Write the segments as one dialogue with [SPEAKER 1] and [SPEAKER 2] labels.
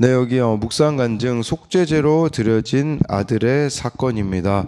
[SPEAKER 1] 네, 여기 묵상 간증 속죄제로 드려진 아들의 사건입니다.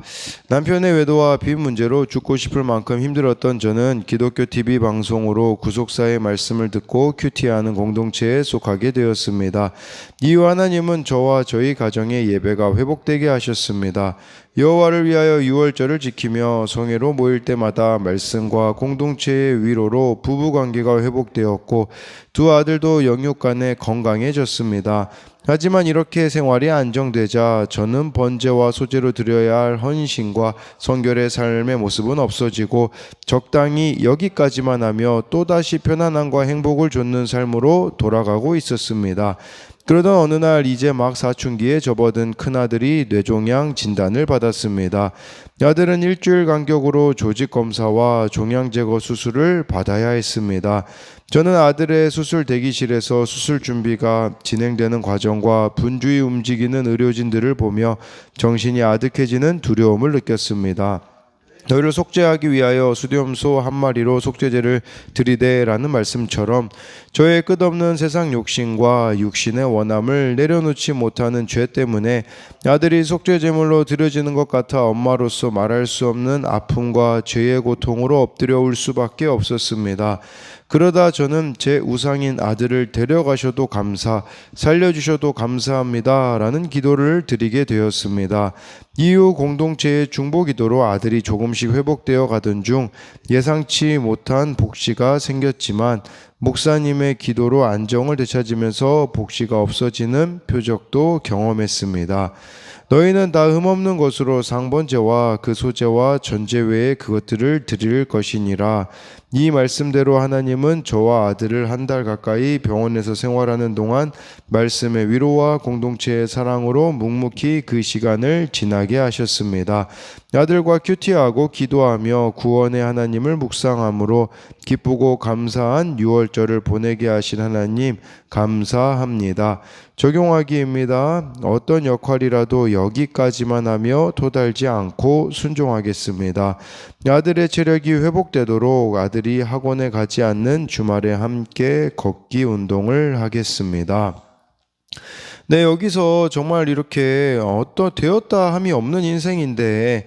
[SPEAKER 1] 남편의 외도와 빚 문제로 죽고 싶을 만큼 힘들었던 저는 기독교 TV 방송으로 구속사의 말씀을 듣고 큐티하는 공동체에 속하게 되었습니다. 이후 하나님은 저와 저희 가정의 예배가 회복되게 하셨습니다. 여호와를 위하여 유월절을 지키며 성회로 모일 때마다 말씀과 공동체의 위로로 부부관계가 회복되었고 두 아들도 영육 간에 건강해졌습니다. 하지만 이렇게 생활이 안정되자 저는 번제와 소제로 드려야 할 헌신과 성결의 삶의 모습은 없어지고 적당히 여기까지만 하며 또다시 편안함과 행복을 좇는 삶으로 돌아가고 있었습니다. 그러던 어느 날 이제 막 사춘기에 접어든 큰아들이 뇌종양 진단을 받았습니다. 아들은 일주일 간격으로 조직검사와 종양제거 수술을 받아야 했습니다. 저는 아들의 수술 대기실에서 수술 준비가 진행되는 과정과 분주히 움직이는 의료진들을 보며 정신이 아득해지는 두려움을 느꼈습니다. 너희를 속죄하기 위하여 수렴소 한 마리로 속죄제를 드리되라는 말씀처럼 저의 끝없는 세상 욕심과 육신의 원함을 내려놓지 못하는 죄 때문에 아들이 속죄제물로 드려지는 것 같아 엄마로서 말할 수 없는 아픔과 죄의 고통으로 엎드려 올 수밖에 없었습니다. 그러다 저는 제 우상인 아들을 데려가셔도 살려주셔도 감사합니다 라는 기도를 드리게 되었습니다. 이후 공동체의 중보 기도로 아들이 조금씩 회복되어 가던 중 예상치 못한 복시가 생겼지만 목사님의 기도로 안정을 되찾으면서 복시가 없어지는 표적도 경험했습니다. 너희는 다 흠없는 것으로 상번제와 그 소제와 전제 외에 그것들을 드릴 것이니라. 이 말씀대로 하나님은 저와 아들을 한 달 가까이 병원에서 생활하는 동안 말씀의 위로와 공동체의 사랑으로 묵묵히 그 시간을 지나게 하셨습니다. 아들과 큐티하고 기도하며 구원의 하나님을 묵상함으로 기쁘고 감사한 유월절을 보내게 하신 하나님 감사합니다. 적용하기입니다. 어떤 역할이라도 여기까지만 하며 토달지 않고 순종하겠습니다. 아들의 체력이 회복되도록 아들이 학원에 가지 않는 주말에 함께 걷기 운동을 하겠습니다. 네, 여기서 정말 이렇게 되었다 함이 없는 인생인데,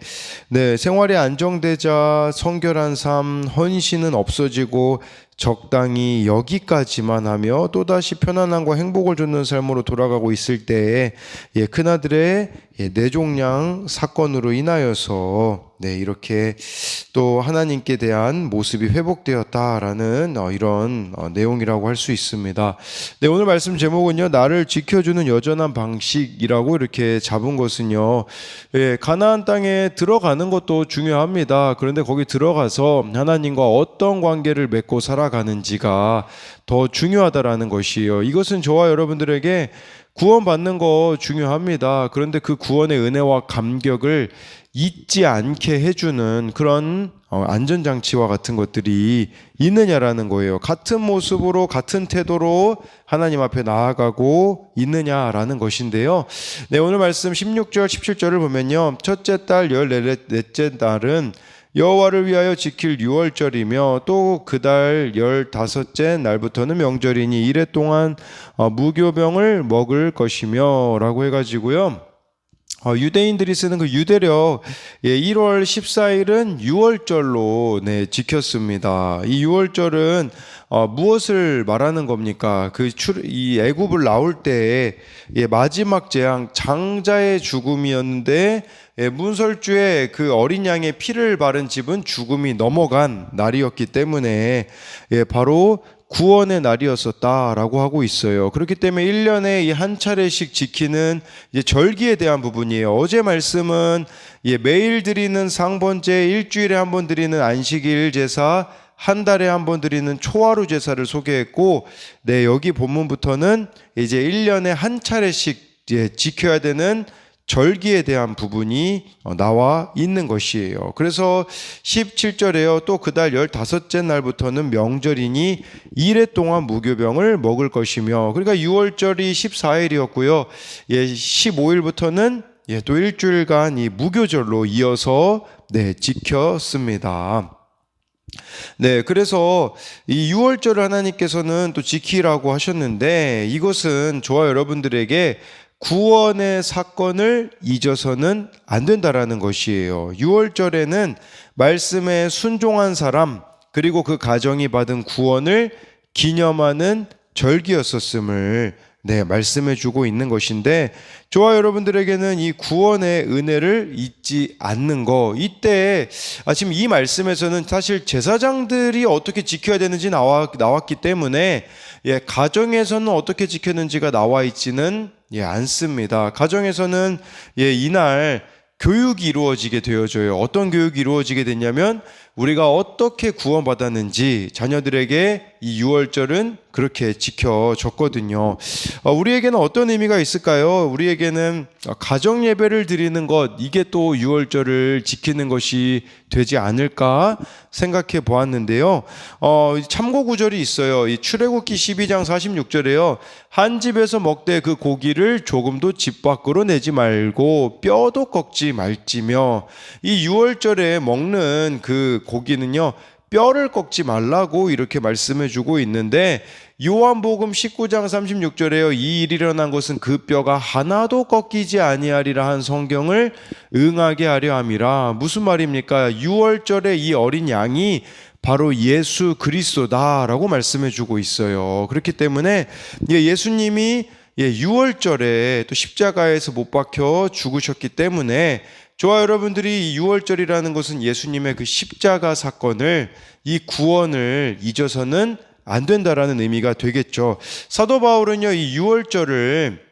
[SPEAKER 1] 네, 생활이 안정되자 성결한 삶, 헌신은 없어지고 적당히 여기까지만 하며 또다시 편안함과 행복을 줬는 삶으로 돌아가고 있을 때에 큰아들의 뇌종양 사건으로 인하여서 이렇게 또 하나님께 대한 모습이 회복되었다라는 이런 내용이라고 할 수 있습니다. 네, 오늘 말씀 제목은요, 나를 지켜주는 여전한 방식이라고 이렇게 잡은 것은요, 가나안 땅에 들어가는 것도 중요합니다. 그런데 거기 들어가서 하나님과 어떤 관계를 맺고 살아가는지가 더 중요하다라는 것이에요. 이것은 저와 여러분들에게 구원받는 거 중요합니다. 그런데 그 구원의 은혜와 감격을 잊지 않게 해주는 그런 안전장치와 같은 것들이 있느냐라는 거예요. 같은 모습으로 같은 태도로 하나님 앞에 나아가고 있느냐라는 것인데요. 네, 오늘 말씀 16절 17절을 보면요, 첫째 달 14째 날은 여호와를 위하여 지킬 유월절이며 또 그 달 15째 날부터는 명절이니 이래 동안 무교병을 먹을 것이며 라고 해가지고요, 유대인들이 쓰는 그 유대력 1월 14일은 유월절로 지켰습니다. 이 유월절은 무엇을 말하는 겁니까? 이 애굽을 나올 때의 마지막 재앙 장자의 죽음이었는데 문설주에 그 어린 양의 피를 바른 집은 죽음이 넘어간 날이었기 때문에 바로 구원의 날이었었다라고 하고 있어요. 그렇기 때문에 1년에 이 한 차례씩 지키는 절기에 대한 부분이에요. 어제 말씀은 매일 드리는 상번제, 일주일에 한 번 드리는 안식일 제사, 한 달에 한 번 드리는 초하루 제사를 소개했고, 여기 본문부터는 이제 1년에 한 차례씩 지켜야 되는 절기에 대한 부분이 나와 있는 것이에요. 그래서 17절에요. 또 그 달 15째 날부터는 명절이니 이래 동안 무교병을 먹을 것이며, 그러니까 6월절이 14일이었고요. 15일부터는 또 일주일간 이 무교절로 이어서 지켰습니다. 네, 그래서 이 유월절을 하나님께서는 또 지키라고 하셨는데 이것은 저와 여러분들에게 구원의 사건을 잊어서는 안 된다라는 것이에요. 유월절에는 말씀에 순종한 사람 그리고 그 가정이 받은 구원을 기념하는 절기였었음을 말씀해 주고 있는 것인데 저와 여러분들에게는 이 구원의 은혜를 잊지 않는 거 이때 지금 이 말씀에서는 사실 제사장들이 어떻게 지켜야 되는지 나왔기 때문에 가정에서는 어떻게 지켰는지가 나와 있지는 않습니다. 가정에서는 이날 교육이 이루어지게 되어져요. 어떤 교육이 이루어지게 됐냐면 우리가 어떻게 구원받았는지 자녀들에게 이 유월절은 그렇게 지켜졌거든요. 우리에게는 어떤 의미가 있을까요? 우리에게는 가정 예배를 드리는 것 이게 또 유월절을 지키는 것이 되지 않을까 생각해 보았는데요. 참고 구절이 있어요. 이 출애굽기 12장 46절에요. 한 집에서 먹되 그 고기를 조금도 집 밖으로 내지 말고 뼈도 꺾지 말지며 이 유월절에 먹는 그 고기는요 뼈를 꺾지 말라고 이렇게 말씀해 주고 있는데 요한복음 19장 36절에요. 이 일이 일어난 것은 그 뼈가 하나도 꺾이지 아니하리라 한 성경을 응하게 하려 함이라. 무슨 말입니까? 유월절에 이 어린 양이 바로 예수 그리스도다라고 말씀해 주고 있어요. 그렇기 때문에 예수님이 유월절에 또 십자가에서 못 박혀 죽으셨기 때문에 저와 여러분들이 이 유월절이라는 것은 예수님의 그 십자가 사건을 이 구원을 잊어서는 안 된다라는 의미가 되겠죠. 사도 바울은요 이 유월절을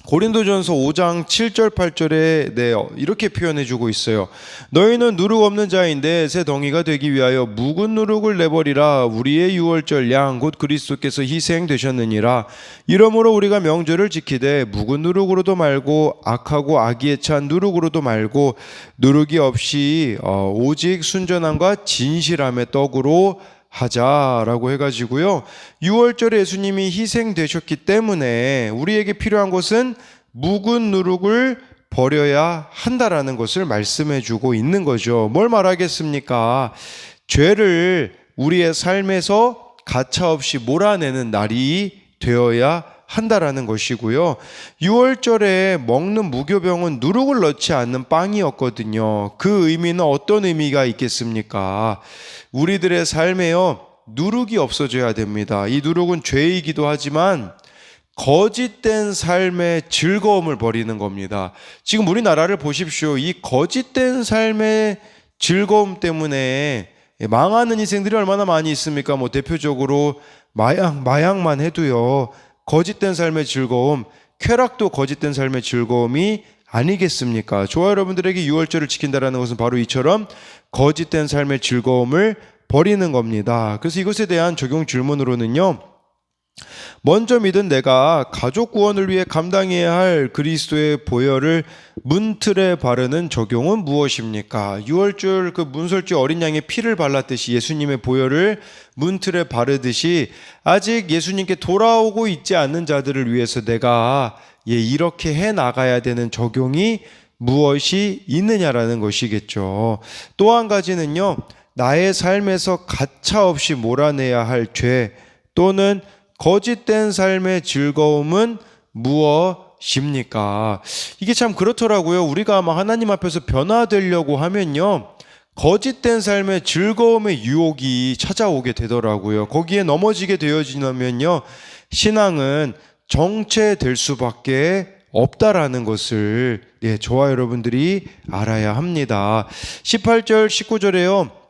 [SPEAKER 1] 고린도전서 5장 7절 8절에 이렇게 표현해 주고 있어요. 너희는 누룩 없는 자인데 새 덩이가 되기 위하여 묵은 누룩을 내버리라. 우리의 유월절 양 곧 그리스도께서 희생되셨느니라. 이러므로 우리가 명절을 지키되 묵은 누룩으로도 말고 악하고 악의에 찬 누룩으로도 말고 누룩이 없이 오직 순전함과 진실함의 떡으로 하자라고 해가지고요. 유월절에 예수님이 희생되셨기 때문에 우리에게 필요한 것은 묵은 누룩을 버려야 한다라는 것을 말씀해 주고 있는 거죠. 뭘 말하겠습니까? 죄를 우리의 삶에서 가차없이 몰아내는 날이 되어야 한다라는 것이고요. 유월절에 먹는 무교병은 누룩을 넣지 않는 빵이었거든요. 그 의미는 어떤 의미가 있겠습니까? 우리들의 삶에요 누룩이 없어져야 됩니다. 이 누룩은 죄이기도 하지만 거짓된 삶의 즐거움을 버리는 겁니다. 지금 우리나라를 보십시오. 이 거짓된 삶의 즐거움 때문에 망하는 인생들이 얼마나 많이 있습니까? 대표적으로 마약만 해도요 거짓된 삶의 즐거움, 쾌락도 거짓된 삶의 즐거움이 아니겠습니까? 저와 여러분들에게 유월절을 지킨다는 것은 바로 이처럼 거짓된 삶의 즐거움을 버리는 겁니다. 그래서 이것에 대한 적용 질문으로는요. 먼저 믿은 내가 가족 구원을 위해 감당해야 할 그리스도의 보혈을 문틀에 바르는 적용은 무엇입니까? 유월절 그 문설주 어린 양의 피를 발랐듯이 예수님의 보혈을 문틀에 바르듯이 아직 예수님께 돌아오고 있지 않는 자들을 위해서 내가 이렇게 해 나가야 되는 적용이 무엇이 있느냐라는 것이겠죠. 또 한 가지는요. 나의 삶에서 가차없이 몰아내야 할 죄 또는 거짓된 삶의 즐거움은 무엇입니까? 이게 참 그렇더라고요. 우리가 아마 하나님 앞에서 변화되려고 하면요. 거짓된 삶의 즐거움의 유혹이 찾아오게 되더라고요. 거기에 넘어지게 되어지면요. 신앙은 정체될 수밖에 없다라는 것을 저와 여러분들이 알아야 합니다. 18절 19절에요.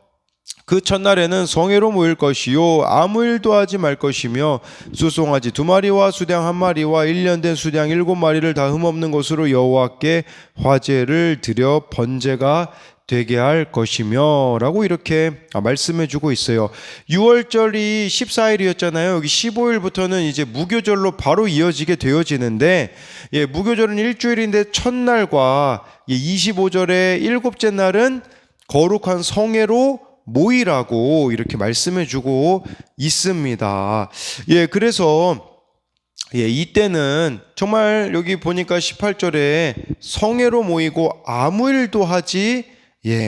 [SPEAKER 1] 그 첫날에는 성회로 모일 것이요 아무 일도 하지 말 것이며 수송아지 2마리와 수량 1마리와 1년 된 수량 7마리를 다 흠없는 것으로 여호와께 화제를 드려 번제가 되게 할 것이며 라고 이렇게 말씀해 주고 있어요. 6월절이 14일이었잖아요. 여기 15일부터는 이제 무교절로 바로 이어지게 되어지는데 무교절은 일주일인데 첫날과 25절의 일곱째 날은 거룩한 성회로 모이라고 이렇게 말씀해 주고 있습니다. 그래서 이때는 정말 여기 보니까 18절에 성회로 모이고 아무 일도 하지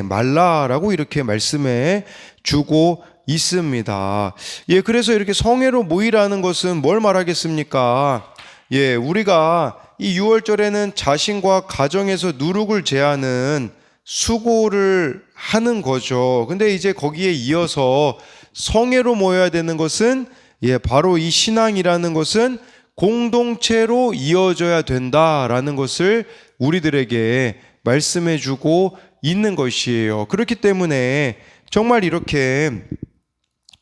[SPEAKER 1] 말라라고 이렇게 말씀해 주고 있습니다. 예, 그래서 이렇게 성회로 모이라는 것은 뭘 말하겠습니까? 예, 우리가 이 6월절에는 자신과 가정에서 누룩을 제하는 수고를 하는 거죠. 근데 이제 거기에 이어서 성회로 모여야 되는 것은 예, 바로 이 신앙이라는 것은 공동체로 이어져야 된다라는 것을 우리들에게 말씀해 주고 있는 것이에요. 그렇기 때문에 정말 이렇게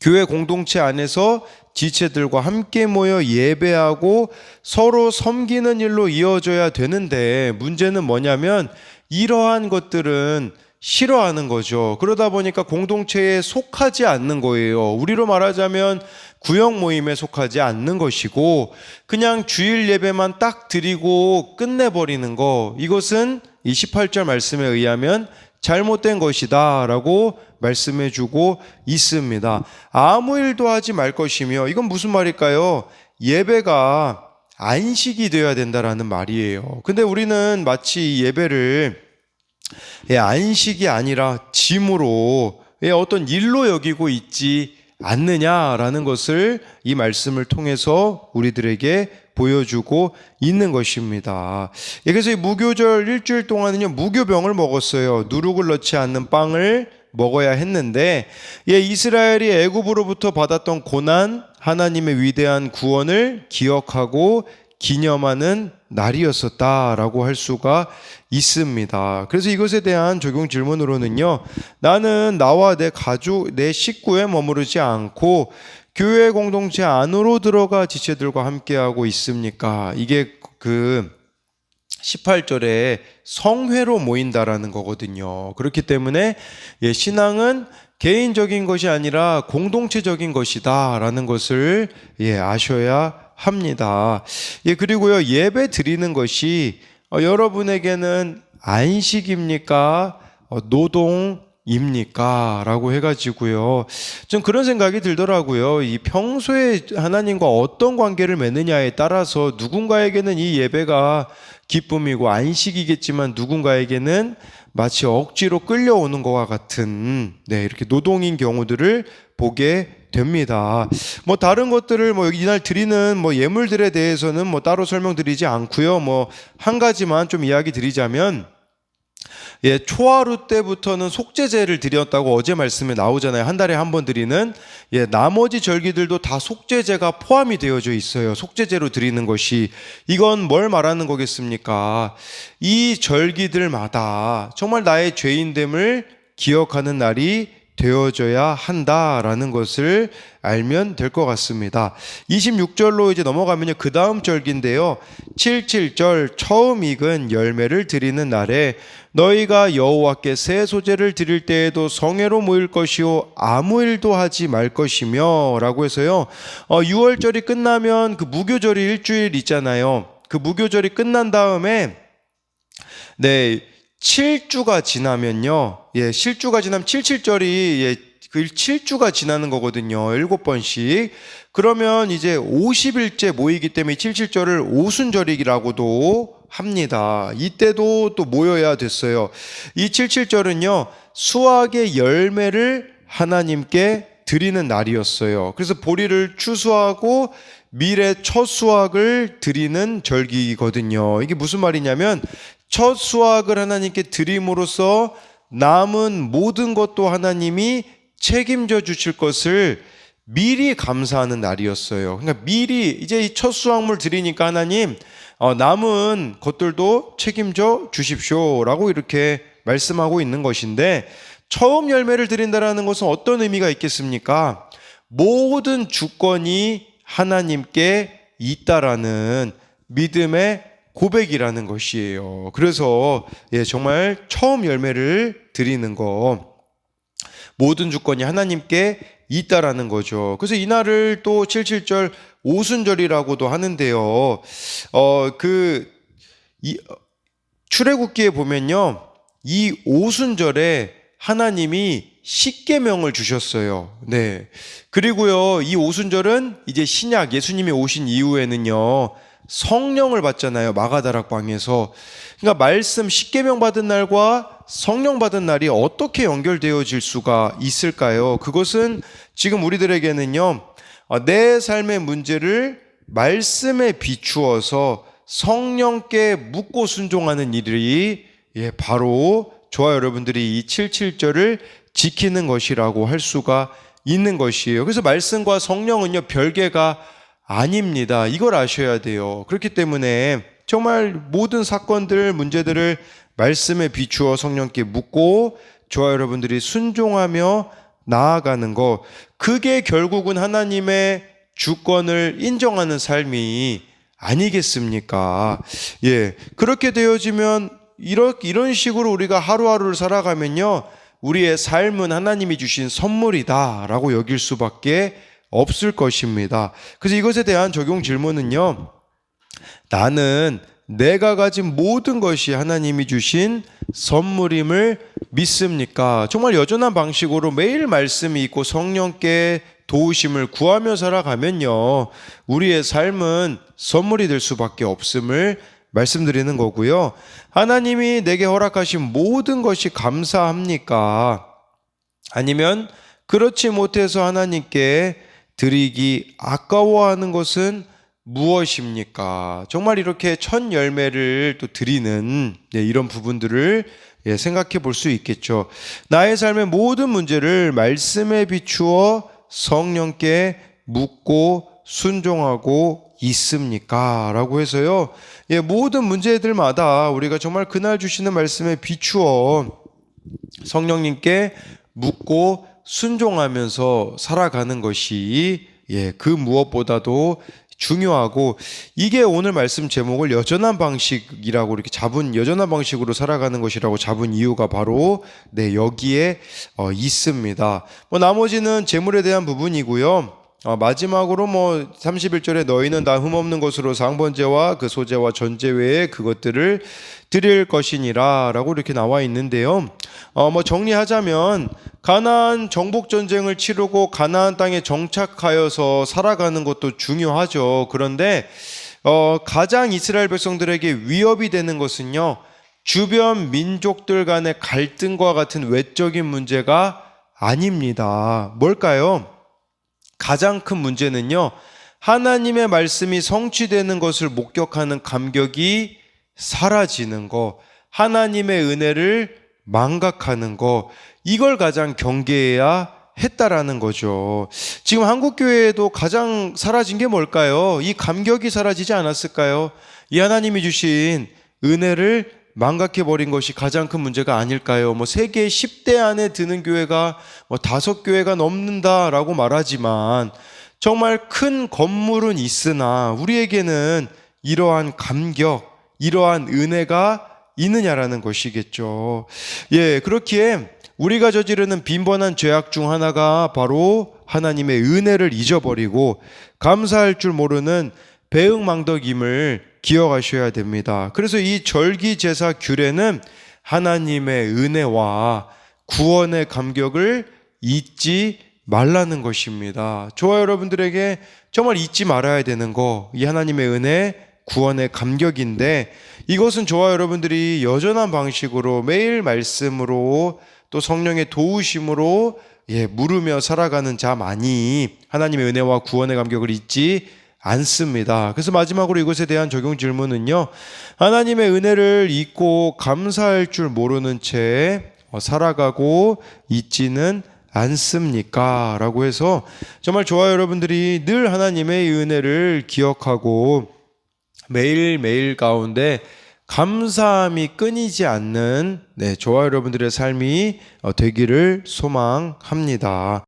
[SPEAKER 1] 교회 공동체 안에서 지체들과 함께 모여 예배하고 서로 섬기는 일로 이어져야 되는데 문제는 뭐냐면 이러한 것들은 싫어하는 거죠. 그러다 보니까 공동체에 속하지 않는 거예요. 우리로 말하자면 구역 모임에 속하지 않는 것이고 그냥 주일 예배만 딱 드리고 끝내버리는 거, 이것은 이 18절 말씀에 의하면 잘못된 것이다 라고 말씀해 주고 있습니다. 아무 일도 하지 말 것이며, 이건 무슨 말일까요? 예배가 안식이 되어야 된다라는 말이에요. 근데 우리는 마치 예배를 안식이 아니라 짐으로 어떤 일로 여기고 있지 않느냐라는 것을 이 말씀을 통해서 우리들에게 보여주고 있는 것입니다. 그래서 이 무교절 일주일 동안은요, 무교병을 먹었어요. 누룩을 넣지 않는 빵을 먹어야 했는데, 이스라엘이 애굽으로부터 받았던 고난, 하나님의 위대한 구원을 기억하고 기념하는 날이었었다라고 할 수가 있습니다. 그래서 이것에 대한 적용 질문으로는요, 나는 나와 내 가족, 내 식구에 머무르지 않고 교회 공동체 안으로 들어가 지체들과 함께하고 있습니까? 이게 그 18절에 성회로 모인다라는 거거든요. 그렇기 때문에 신앙은 개인적인 것이 아니라 공동체적인 것이다 라는 것을 아셔야 합니다. 그리고요, 예배 드리는 것이 여러분에게는 안식입니까? 노동입니까? 라고 해가지고요, 좀 그런 생각이 들더라고요. 이 평소에 하나님과 어떤 관계를 맺느냐에 따라서 누군가에게는 이 예배가 기쁨이고 안식이겠지만 누군가에게는 마치 억지로 끌려오는 것과 같은 이렇게 노동인 경우들을 보게 됩니다. 다른 것들을 이날 드리는 예물들에 대해서는 따로 설명드리지 않고요. 한 가지만 좀 이야기 드리자면, 초하루 때부터는 속죄제를 드렸다고 어제 말씀에 나오잖아요. 한 달에 한 번 드리는. 나머지 절기들도 다 속죄제가 포함이 되어져 있어요. 속죄제로 드리는 것이. 이건 뭘 말하는 거겠습니까? 이 절기들마다 정말 나의 죄인됨을 기억하는 날이 되어져야 한다라는 것을 알면 될 것 같습니다. 26절로 이제 넘어가면요, 그 다음 절기인데요, 77절 처음 익은 열매를 드리는 날에 너희가 여호와께 새 소재를 드릴 때에도 성회로 모일 것이요 아무 일도 하지 말 것이며 라고 해서요, 6월절이 끝나면 그 무교절이 일주일 있잖아요. 그 무교절이 끝난 다음에 7주가 지나면요, 실주가 지나면 77절이 그 7주가 지나는 거거든요. 7번씩. 그러면 이제 50일째 모이기 때문에 77절을 오순절이라고도 합니다. 이때도 또 모여야 됐어요. 이 77절은요, 수확의 열매를 하나님께 드리는 날이었어요. 그래서 보리를 추수하고 밀의 첫 수확을 드리는 절기거든요. 이게 무슨 말이냐면, 첫 수확을 하나님께 드림으로써 남은 모든 것도 하나님이 책임져 주실 것을 미리 감사하는 날이었어요. 그러니까 미리 이제 이 첫 수확물 드리니까 하나님, 남은 것들도 책임져 주십시오라고 이렇게 말씀하고 있는 것인데, 처음 열매를 드린다라는 것은 어떤 의미가 있겠습니까? 모든 주권이 하나님께 있다라는 믿음의 고백이라는 것이에요. 그래서 정말 처음 열매를 드리는 거, 모든 주권이 하나님께 있다라는 거죠. 그래서 이날을 또 77절 오순절이라고도 하는데요. 출애굽기에 보면요, 이 오순절에 하나님이 십계명을 주셨어요. 그리고요, 이 오순절은 이제 신약 예수님이 오신 이후에는요, 성령을 받잖아요. 마가다락방에서. 그러니까 말씀 십계명 받은 날과 성령 받은 날이 어떻게 연결되어질 수가 있을까요? 그것은 지금 우리들에게는요, 내 삶의 문제를 말씀에 비추어서 성령께 묻고 순종하는 일이 바로 저와 여러분들이 이 77절을 지키는 것이라고 할 수가 있는 것이에요. 그래서 말씀과 성령은요, 별개가 아닙니다. 이걸 아셔야 돼요. 그렇기 때문에 정말 모든 사건들, 문제들을 말씀에 비추어 성령께 묻고 저와 여러분들이 순종하며 나아가는 것, 그게 결국은 하나님의 주권을 인정하는 삶이 아니겠습니까? 그렇게 되어지면 이런 식으로 우리가 하루하루를 살아가면요, 우리의 삶은 하나님이 주신 선물이다라고 여길 수밖에 없을 것입니다. 그래서 이것에 대한 적용 질문은요, 나는 내가 가진 모든 것이 하나님이 주신 선물임을 믿습니까? 정말 여전한 방식으로 매일 말씀이 있고 성령께 도우심을 구하며 살아가면요, 우리의 삶은 선물이 될 수밖에 없음을 말씀드리는 거고요. 하나님이 내게 허락하신 모든 것이 감사합니까? 아니면 그렇지 못해서 하나님께 드리기 아까워하는 것은 무엇입니까? 정말 이렇게 첫 열매를 또 드리는 이런 부분들을 생각해 볼 수 있겠죠. 나의 삶의 모든 문제를 말씀에 비추어 성령께 묻고 순종하고 있습니까? 라고 해서요, 모든 문제들마다 우리가 정말 그날 주시는 말씀에 비추어 성령님께 묻고 순종하면서 살아가는 것이 그 무엇보다도 중요하고, 이게 오늘 말씀 제목을 여전한 방식이라고 이렇게 잡은, 여전한 방식으로 살아가는 것이라고 잡은 이유가 바로 여기에 있습니다. 나머지는 재물에 대한 부분이고요. 마지막으로 31절에 너희는 다 흠없는 것으로 상번제와 그 소제와 전제 외에 그것들을 드릴 것이니라 라고 이렇게 나와 있는데요. 정리하자면 가나안 정복 전쟁을 치르고 가나안 땅에 정착하여서 살아가는 것도 중요하죠. 그런데 가장 이스라엘 백성들에게 위협이 되는 것은요, 주변 민족들 간의 갈등과 같은 외적인 문제가 아닙니다. 뭘까요? 가장 큰 문제는요, 하나님의 말씀이 성취되는 것을 목격하는 감격이 사라지는 거, 하나님의 은혜를 망각하는 거, 이걸 가장 경계해야 했다라는 거죠. 지금 한국교회에도 가장 사라진 게 뭘까요? 이 감격이 사라지지 않았을까요? 이 하나님이 주신 은혜를 망각해버린 것이 가장 큰 문제가 아닐까요? 세계 10대 안에 드는 교회가 5교회가 넘는다라고 말하지만 정말 큰 건물은 있으나 우리에게는 이러한 감격, 이러한 은혜가 있느냐라는 것이겠죠. 그렇기에 우리가 저지르는 빈번한 죄악 중 하나가 바로 하나님의 은혜를 잊어버리고 감사할 줄 모르는 배은망덕임을 기억하셔야 됩니다. 그래서 이 절기제사 규례는 하나님의 은혜와 구원의 감격을 잊지 말라는 것입니다. 저와 여러분들에게 정말 잊지 말아야 되는 거, 이 하나님의 은혜, 구원의 감격인데, 이것은 저와 여러분들이 여전한 방식으로 매일 말씀으로 또 성령의 도우심으로 물으며 살아가는 자만이 하나님의 은혜와 구원의 감격을 잊지 않습니다. 그래서 마지막으로 이것에 대한 적용 질문은요, 하나님의 은혜를 잊고 감사할 줄 모르는 채 살아가고 있지는 않습니까? 라고 해서 정말 저와 여러분들이 늘 하나님의 은혜를 기억하고 매일매일 가운데 감사함이 끊이지 않는 저와 여러분들의 삶이 되기를 소망합니다.